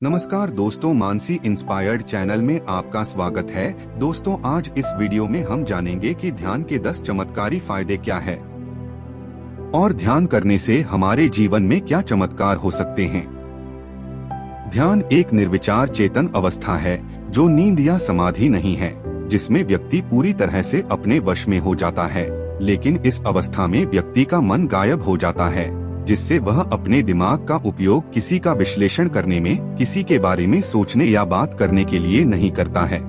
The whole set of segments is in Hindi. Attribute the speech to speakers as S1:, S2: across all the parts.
S1: नमस्कार दोस्तों, मानसी इंस्पायर्ड चैनल में आपका स्वागत है। दोस्तों, आज इस वीडियो में हम जानेंगे कि ध्यान के 10 चमत्कारी फायदे क्या है और ध्यान करने से हमारे जीवन में क्या चमत्कार हो सकते हैं। ध्यान एक निर्विचार चेतन अवस्था है जो नींद या समाधि नहीं है, जिसमें व्यक्ति पूरी तरह से अपने वश में हो जाता है। लेकिन इस अवस्था में व्यक्ति का मन गायब हो जाता है, जिससे वह अपने दिमाग का उपयोग किसी का विश्लेषण करने में, किसी के बारे में सोचने या बात करने के लिए नहीं करता है।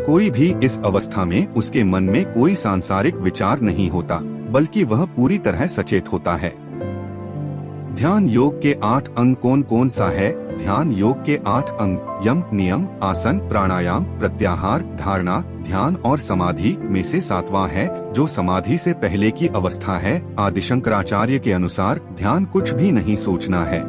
S1: कोई भी इस अवस्था में उसके मन में कोई सांसारिक विचार नहीं होता, बल्कि वह पूरी तरह सचेत होता है। ध्यान योग के 8 अंग कौन कौन सा है? ध्यान योग के 8 अंग यम, नियम, आसन, प्राणायाम, प्रत्याहार, धारणा, ध्यान और समाधि में से 7वां है, जो समाधि से पहले की अवस्था है। आदि शंकराचार्य के अनुसार ध्यान कुछ भी नहीं सोचना है।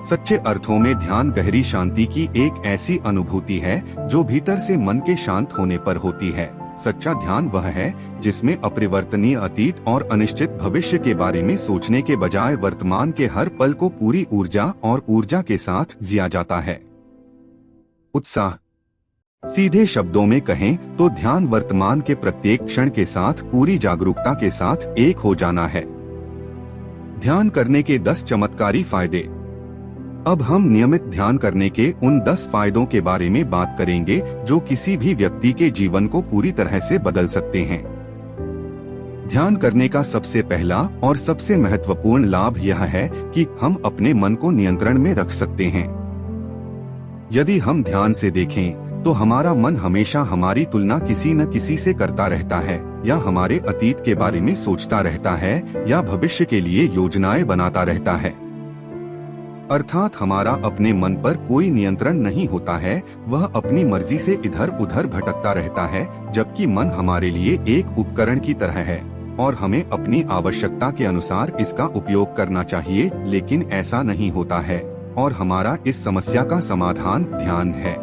S1: सच्चे अर्थों में ध्यान गहरी शांति की एक ऐसी अनुभूति है जो भीतर से मन के शांत होने पर होती है। सच्चा ध्यान वह है जिसमें अपरिवर्तनीय अतीत और अनिश्चित भविष्य के बारे में सोचने के बजाय वर्तमान के हर पल को पूरी ऊर्जा के साथ जिया जाता है। उत्साह। सीधे शब्दों में कहें तो ध्यान वर्तमान के प्रत्येक क्षण के साथ पूरी जागरूकता के साथ एक हो जाना है। ध्यान करने के 10 चमत्कारी फायदे। अब हम नियमित ध्यान करने के उन 10 फायदों के बारे में बात करेंगे जो किसी भी व्यक्ति के जीवन को पूरी तरह से बदल सकते हैं। ध्यान करने का सबसे पहला और सबसे महत्वपूर्ण लाभ यह है कि हम अपने मन को नियंत्रण में रख सकते हैं। यदि हम ध्यान से देखें तो हमारा मन हमेशा हमारी तुलना किसी न किसी से करता रहता है, या हमारे अतीत के बारे में सोचता रहता है, या भविष्य के लिए योजनाएं बनाता रहता है। अर्थात हमारा अपने मन पर कोई नियंत्रण नहीं होता है, वह अपनी मर्जी से इधर उधर भटकता रहता है, जबकि मन हमारे लिए एक उपकरण की तरह है और हमें अपनी आवश्यकता के अनुसार इसका उपयोग करना चाहिए। लेकिन ऐसा नहीं होता है और हमारा इस समस्या का समाधान ध्यान है।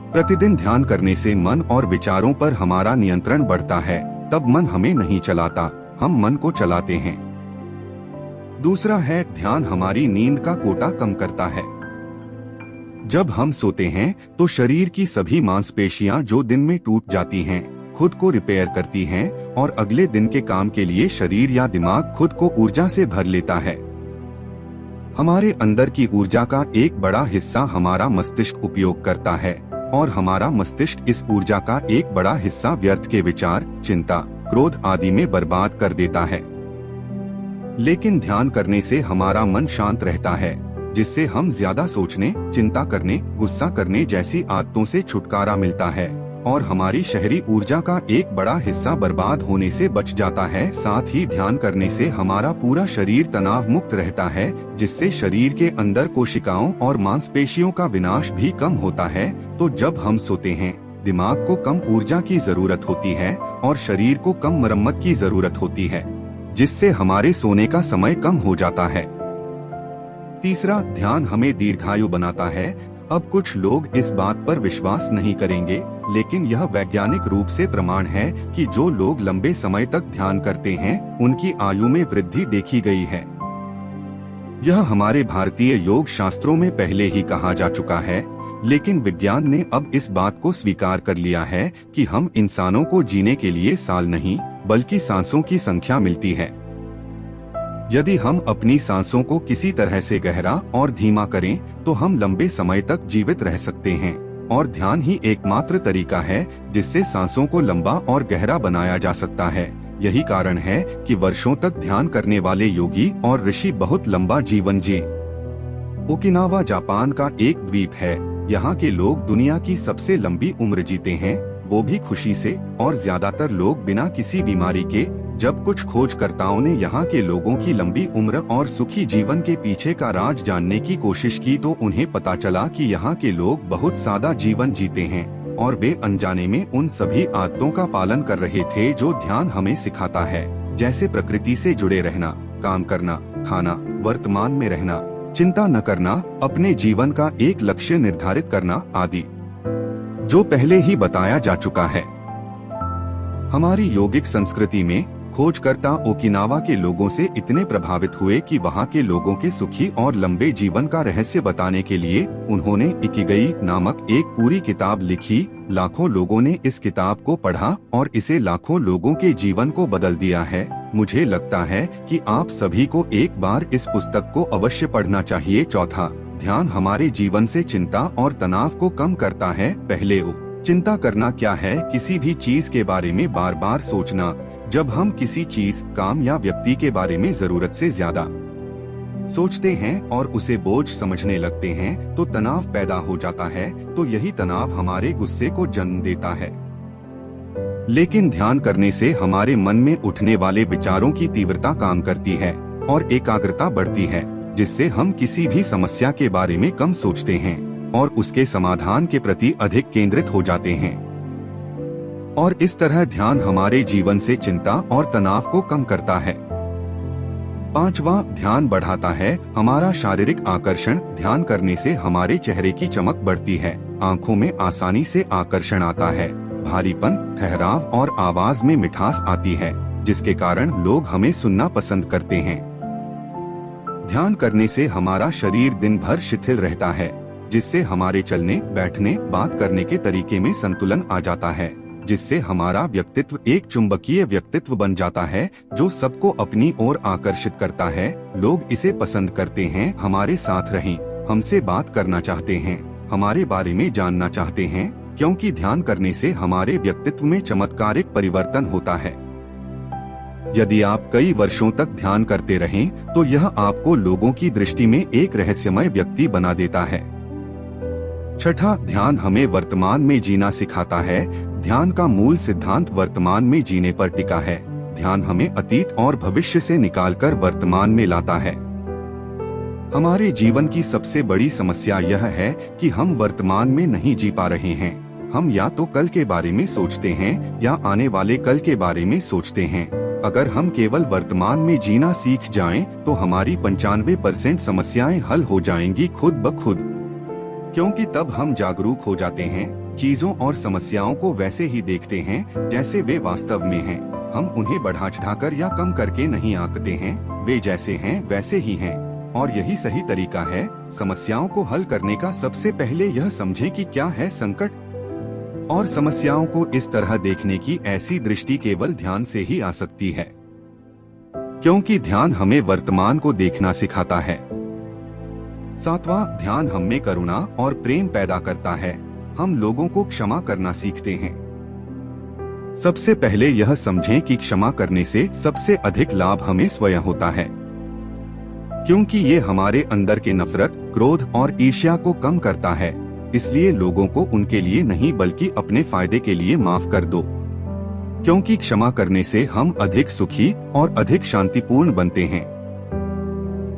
S1: प्रतिदिन ध्यान करने से मन और विचारों पर हमारा नियंत्रण बढ़ता है। तब मन हमें नहीं चलाता, हम मन को चलाते हैं। दूसरा है, ध्यान हमारी नींद का कोटा कम करता है। जब हम सोते हैं तो शरीर की सभी मांसपेशियां जो दिन में टूट जाती हैं, खुद को रिपेयर करती हैं और अगले दिन के काम के लिए शरीर या दिमाग खुद को ऊर्जा से भर लेता है। हमारे अंदर की ऊर्जा का एक बड़ा हिस्सा हमारा मस्तिष्क उपयोग करता है और हमारा मस्तिष्क इस ऊर्जा का एक बड़ा हिस्सा व्यर्थ के विचार, चिंता, क्रोध आदि में बर्बाद कर देता है। लेकिन ध्यान करने से हमारा मन शांत रहता है, जिससे हम ज्यादा सोचने, चिंता करने, गुस्सा करने जैसी आदतों से छुटकारा मिलता है और हमारी शहरी ऊर्जा का एक बड़ा हिस्सा बर्बाद होने से बच जाता है। साथ ही ध्यान करने से हमारा पूरा शरीर तनाव मुक्त रहता है, जिससे शरीर के अंदर कोशिकाओं और मांसपेशियों का विनाश भी कम होता है। तो जब हम सोते हैं, दिमाग को कम ऊर्जा की जरूरत होती है और शरीर को कम मरम्मत की जरूरत होती है, जिससे हमारे सोने का समय कम हो जाता है। तीसरा, ध्यान हमें दीर्घायु बनाता है। अब कुछ लोग इस बात पर विश्वास नहीं करेंगे, लेकिन यह वैज्ञानिक रूप से प्रमाण है कि जो लोग लंबे समय तक ध्यान करते हैं, उनकी आयु में वृद्धि देखी गई है। यह हमारे भारतीय योग शास्त्रों में पहले ही कहा जा चुका है, लेकिन विज्ञान ने अब इस बात को स्वीकार कर लिया है कि हम इंसानों को जीने के लिए साल नहीं, बल्कि सांसों की संख्या मिलती है। यदि हम अपनी सांसों को किसी तरह से गहरा और धीमा करें तो हम लंबे समय तक जीवित रह सकते हैं, और ध्यान ही एकमात्र तरीका है जिससे सांसों को लंबा और गहरा बनाया जा सकता है। यही कारण है कि वर्षों तक ध्यान करने वाले योगी और ऋषि बहुत लंबा जीवन जिए। ओकिनावा जापान का एक द्वीप है। यहाँ के लोग दुनिया की सबसे लंबी उम्र जीते हैं, वो भी खुशी से, और ज्यादातर लोग बिना किसी बीमारी के। जब कुछ खोजकर्ताओं ने यहाँ के लोगों की लंबी उम्र और सुखी जीवन के पीछे का राज जानने की कोशिश की तो उन्हें पता चला कि यहाँ के लोग बहुत सादा जीवन जीते हैं और वे अनजाने में उन सभी आदतों का पालन कर रहे थे जो ध्यान हमें सिखाता है, जैसे प्रकृति से जुड़े रहना, काम करना, खाना, वर्तमान में रहना, चिंता न करना, अपने जीवन का एक लक्ष्य निर्धारित करना आदि, जो पहले ही बताया जा चुका है। हमारी योगिक संस्कृति में खोजकर्ता ओकिनावा के लोगों से इतने प्रभावित हुए कि वहां के लोगों के सुखी और लंबे जीवन का रहस्य बताने के लिए उन्होंने इकिगाई नामक एक पूरी किताब लिखी। लाखों लोगों ने इस किताब को पढ़ा और इसे लाखों लोगों के जीवन को बदल दिया है। मुझे लगता है कि आप सभी को एक बार इस पुस्तक को अवश्य पढ़ना चाहिए। चौथा, ध्यान हमारे जीवन से चिंता और तनाव को कम करता है। पहले चिंता करना क्या है? किसी भी चीज के बारे में बार बार सोचना। जब हम किसी चीज, काम या व्यक्ति के बारे में जरूरत से ज्यादा सोचते हैं और उसे बोझ समझने लगते हैं तो तनाव पैदा हो जाता है। तो यही तनाव हमारे गुस्से को जन्म देता है। लेकिन ध्यान करने से हमारे मन में उठने वाले विचारों की तीव्रता कम करती है और एकाग्रता बढ़ती है, जिससे हम किसी भी समस्या के बारे में कम सोचते हैं और उसके समाधान के प्रति अधिक केंद्रित हो जाते हैं। और इस तरह ध्यान हमारे जीवन से चिंता और तनाव को कम करता है। पांचवा, ध्यान बढ़ाता है हमारा शारीरिक आकर्षण। ध्यान करने से हमारे चेहरे की चमक बढ़ती है, आंखों में आसानी से आकर्षण आता है, भारीपन, ठहराव और आवाज में मिठास आती है, जिसके कारण लोग हमें सुनना पसंद करते हैं। ध्यान करने से हमारा शरीर दिन भर शिथिल रहता है, जिससे हमारे चलने, बैठने, बात करने के तरीके में संतुलन आ जाता है, जिससे हमारा व्यक्तित्व एक चुंबकीय व्यक्तित्व बन जाता है जो सबको अपनी ओर आकर्षित करता है। लोग इसे पसंद करते हैं, हमारे साथ रहें, हमसे बात करना चाहते हैं, हमारे बारे में जानना चाहते हैं, क्योंकि ध्यान करने से हमारे व्यक्तित्व में चमत्कारिक परिवर्तन होता है। यदि आप कई वर्षों तक ध्यान करते रहें, तो यह आपको लोगों की दृष्टि में एक रहस्यमय व्यक्ति बना देता है। छठा, ध्यान हमें वर्तमान में जीना सिखाता है। ध्यान का मूल सिद्धांत वर्तमान में जीने पर टिका है। ध्यान हमें अतीत और भविष्य से निकालकर वर्तमान में लाता है। हमारे जीवन की सबसे बड़ी समस्या यह है कि हम वर्तमान में नहीं जी पा रहे हैं। हम या तो कल के बारे में सोचते हैं या आने वाले कल के बारे में सोचते हैं। अगर हम केवल वर्तमान में जीना सीख जाएं, तो हमारी 95% समस्याएं हल हो जाएंगी खुद ब खुद, क्योंकि तब हम जागरूक हो जाते हैं, चीजों और समस्याओं को वैसे ही देखते हैं जैसे वे वास्तव में हैं। हम उन्हें बढ़ा चढ़ाकर या कम करके नहीं आंकते हैं, वे जैसे हैं वैसे ही हैं। और यही सही तरीका है समस्याओं को हल करने का। सबसे पहले यह समझें कि क्या है संकट, और समस्याओं को इस तरह देखने की ऐसी दृष्टि केवल ध्यान से ही आ सकती है, क्योंकि ध्यान हमें वर्तमान को देखना सिखाता है। सातवां, ध्यान हम में करुणा और प्रेम पैदा करता है। हम लोगों को क्षमा करना सीखते हैं। सबसे पहले यह समझें कि क्षमा करने से सबसे अधिक लाभ हमें स्वयं होता है, क्योंकि ये हमारे अंदर के नफरत, क्रोध और ईर्ष्या को कम करता है। इसलिए लोगों को उनके लिए नहीं बल्कि अपने फायदे के लिए माफ कर दो, क्योंकि क्षमा करने से हम अधिक सुखी और अधिक शांतिपूर्ण बनते हैं।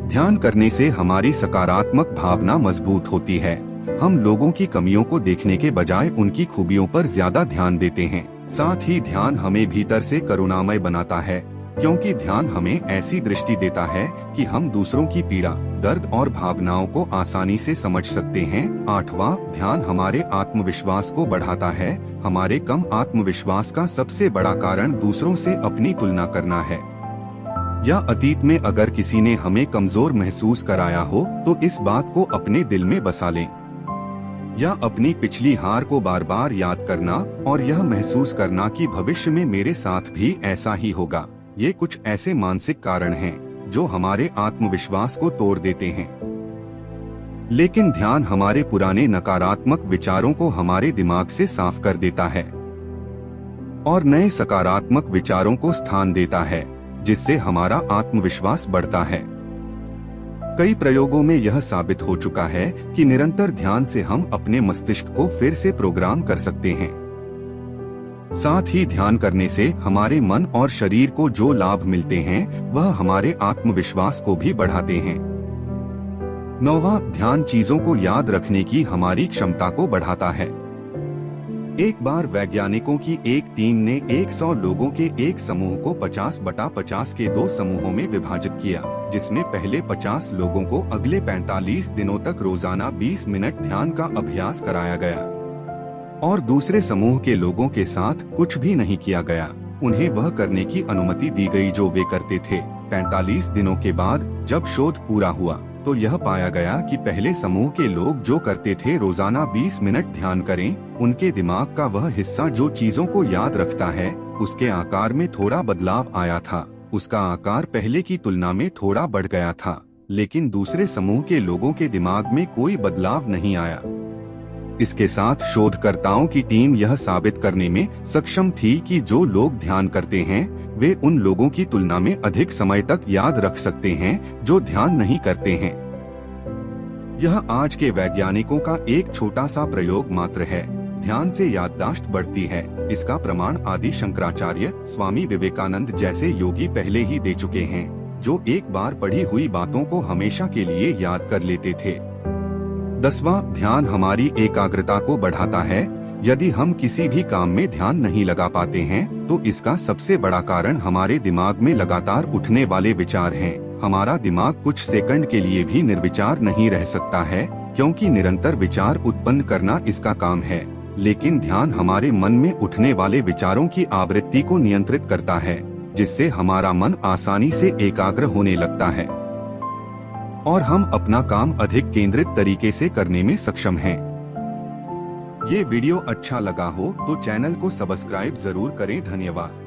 S1: ध्यान करने से हमारी सकारात्मक भावना मजबूत होती है। हम लोगों की कमियों को देखने के बजाय उनकी खूबियों पर ज्यादा ध्यान देते हैं। साथ ही ध्यान हमें भीतर से करुणामय बनाता है, क्योंकि ध्यान हमें ऐसी दृष्टि देता है कि हम दूसरों की पीड़ा, दर्द और भावनाओं को आसानी से समझ सकते हैं। आठवां, ध्यान हमारे आत्मविश्वास को बढ़ाता है। हमारे कम आत्मविश्वास का सबसे बड़ा कारण दूसरों से अपनी तुलना करना है, या अतीत में अगर किसी ने हमें कमजोर महसूस कराया हो तो इस बात को अपने दिल में बसा लें, या अपनी पिछली हार को बार बार याद करना और यह महसूस करना कि भविष्य में मेरे साथ भी ऐसा ही होगा। ये कुछ ऐसे मानसिक कारण हैं जो हमारे आत्मविश्वास को तोड़ देते हैं। लेकिन ध्यान हमारे पुराने नकारात्मक विचारों को हमारे दिमाग से साफ कर देता है और नए सकारात्मक विचारों को स्थान देता है, जिससे हमारा आत्मविश्वास बढ़ता है। कई प्रयोगों में यह साबित हो चुका है कि निरंतर ध्यान से हम अपने मस्तिष्क को फिर से प्रोग्राम कर सकते हैं। साथ ही ध्यान करने से हमारे मन और शरीर को जो लाभ मिलते हैं वह हमारे आत्मविश्वास को भी बढ़ाते हैं। नौवां, ध्यान चीजों को याद रखने की हमारी क्षमता को बढ़ाता है। एक बार वैज्ञानिकों की एक टीम ने 100 लोगों के एक समूह को 50/50 के 2 समूहों में विभाजित किया, जिसमें पहले 50 लोगों को अगले 45 दिनों तक रोजाना 20 मिनट ध्यान का अभ्यास कराया गया और दूसरे समूह के लोगों के साथ कुछ भी नहीं किया गया। उन्हें वह करने की अनुमति दी गई जो वे करते थे। 45 दिनों के बाद जब शोध पूरा हुआ तो यह पाया गया कि पहले समूह के लोग जो करते थे रोजाना 20 मिनट ध्यान करें, उनके दिमाग का वह हिस्सा जो चीजों को याद रखता है उसके आकार में थोड़ा बदलाव आया था। उसका आकार पहले की तुलना में थोड़ा बढ़ गया था, लेकिन दूसरे समूह के लोगों के दिमाग में कोई बदलाव नहीं आया। इसके साथ शोधकर्ताओं की टीम यह साबित करने में सक्षम थी कि जो लोग ध्यान करते हैं वे उन लोगों की तुलना में अधिक समय तक याद रख सकते हैं जो ध्यान नहीं करते हैं। यह आज के वैज्ञानिकों का एक छोटा सा प्रयोग मात्र है। ध्यान से याददाश्त बढ़ती है। इसका प्रमाण आदि शंकराचार्य, स्वामी विवेकानंद जैसे योगी पहले ही दे चुके हैं, जो एक बार पढ़ी हुई बातों को हमेशा के लिए याद कर लेते थे। 10वां, ध्यान हमारी एकाग्रता को बढ़ाता है। यदि हम किसी भी काम में ध्यान नहीं लगा पाते हैं तो इसका सबसे बड़ा कारण हमारे दिमाग में लगातार उठने वाले विचार हैं। हमारा दिमाग कुछ सेकंड के लिए भी निर्विचार नहीं रह सकता है, क्योंकि निरंतर विचार उत्पन्न करना इसका काम है। लेकिन ध्यान हमारे मन में उठने वाले विचारों की आवृत्ति को नियंत्रित करता है, जिससे हमारा मन आसानी से एकाग्र होने लगता है और हम अपना काम अधिक केंद्रित तरीके से करने में सक्षम हैं। ये वीडियो अच्छा लगा हो तो चैनल को सब्सक्राइब जरूर करें। धन्यवाद।